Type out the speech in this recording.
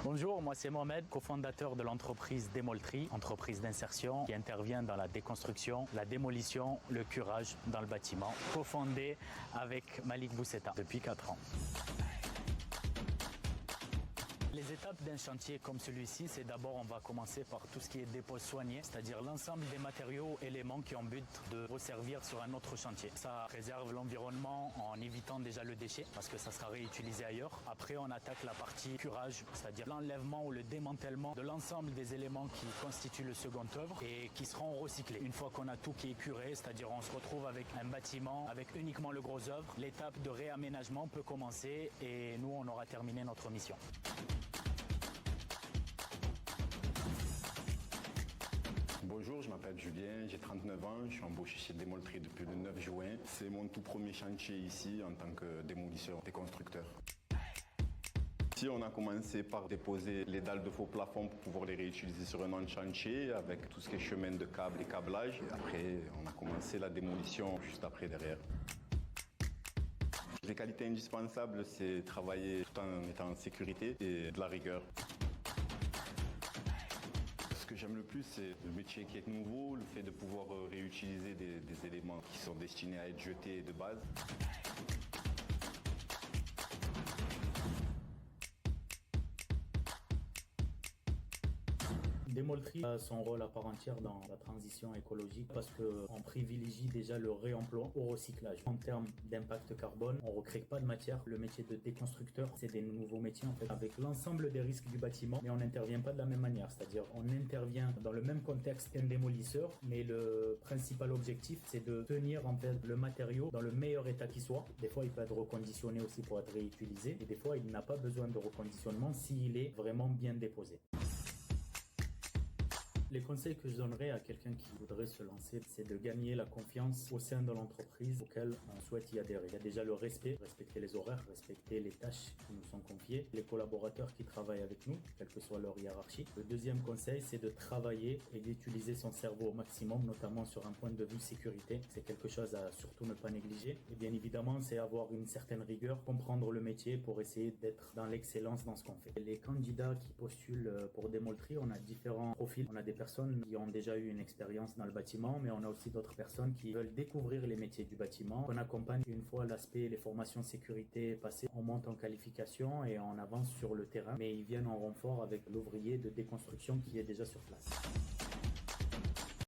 Bonjour, moi c'est Mohamed, cofondateur de l'entreprise Démoltri, entreprise d'insertion qui intervient dans la déconstruction, la démolition, le curage dans le bâtiment, cofondé avec Malik Bousseta depuis 4 ans. Les étapes d'un chantier comme celui-ci, c'est d'abord on va commencer par tout ce qui est dépôt soigné, c'est-à-dire l'ensemble des matériaux, éléments qui ont but de resservir sur un autre chantier. Ça préserve l'environnement en évitant déjà le déchet parce que ça sera réutilisé ailleurs. Après, on attaque la partie curage, c'est-à-dire l'enlèvement ou le démantèlement de l'ensemble des éléments qui constituent le second œuvre et qui seront recyclés. Une fois qu'on a tout qui est curé, c'est-à-dire on se retrouve avec un bâtiment avec uniquement le gros œuvre, l'étape de réaménagement peut commencer et nous, on aura terminé notre mission. Bonjour, je m'appelle Julien, j'ai 39 ans, je suis embauché chez Démoltri depuis le 9 juin. C'est mon tout premier chantier ici en tant que démolisseur déconstructeur. Ici, on a commencé par déposer les dalles de faux plafond pour pouvoir les réutiliser sur un autre chantier avec tout ce qui est chemin de câbles et câblage. Et après, on a commencé la démolition juste après derrière. Les qualités indispensables, c'est travailler tout en étant en sécurité et de la rigueur. Ce que j'aime le plus, c'est le métier qui est nouveau, le fait de pouvoir réutiliser des éléments qui sont destinés à être jetés de base. Démoltri a son rôle à part entière dans la transition écologique parce qu'on privilégie déjà le réemploi au recyclage. En termes d'impact carbone, on ne recrée pas de matière. Le métier de déconstructeur, c'est des nouveaux métiers en fait, avec l'ensemble des risques du bâtiment, mais on n'intervient pas de la même manière. C'est-à-dire on intervient dans le même contexte qu'un démolisseur, mais le principal objectif, c'est de tenir en fait le matériau dans le meilleur état qui soit. Des fois, il peut être reconditionné aussi pour être réutilisé, et des fois, il n'a pas besoin de reconditionnement s'il est vraiment bien déposé. Les conseils que je donnerais à quelqu'un qui voudrait se lancer, c'est de gagner la confiance au sein de l'entreprise auquel on souhaite y adhérer. Il y a déjà le respect, respecter les horaires, respecter les tâches qui nous sont confiées, les collaborateurs qui travaillent avec nous, quelle que soit leur hiérarchie. Le deuxième conseil, c'est de travailler et d'utiliser son cerveau au maximum, notamment sur un point de vue sécurité. C'est quelque chose à surtout ne pas négliger. Et bien évidemment, c'est avoir une certaine rigueur, comprendre le métier pour essayer d'être dans l'excellence dans ce qu'on fait. Les candidats qui postulent pour Démoltri, on a différents profils. On a des personnes qui ont déjà eu une expérience dans le bâtiment, mais on a aussi d'autres personnes qui veulent découvrir les métiers du bâtiment. On accompagne une fois l'aspect, les formations sécurité passées, on monte en qualification et on avance sur le terrain, mais ils viennent en renfort avec l'ouvrier de déconstruction qui est déjà sur place.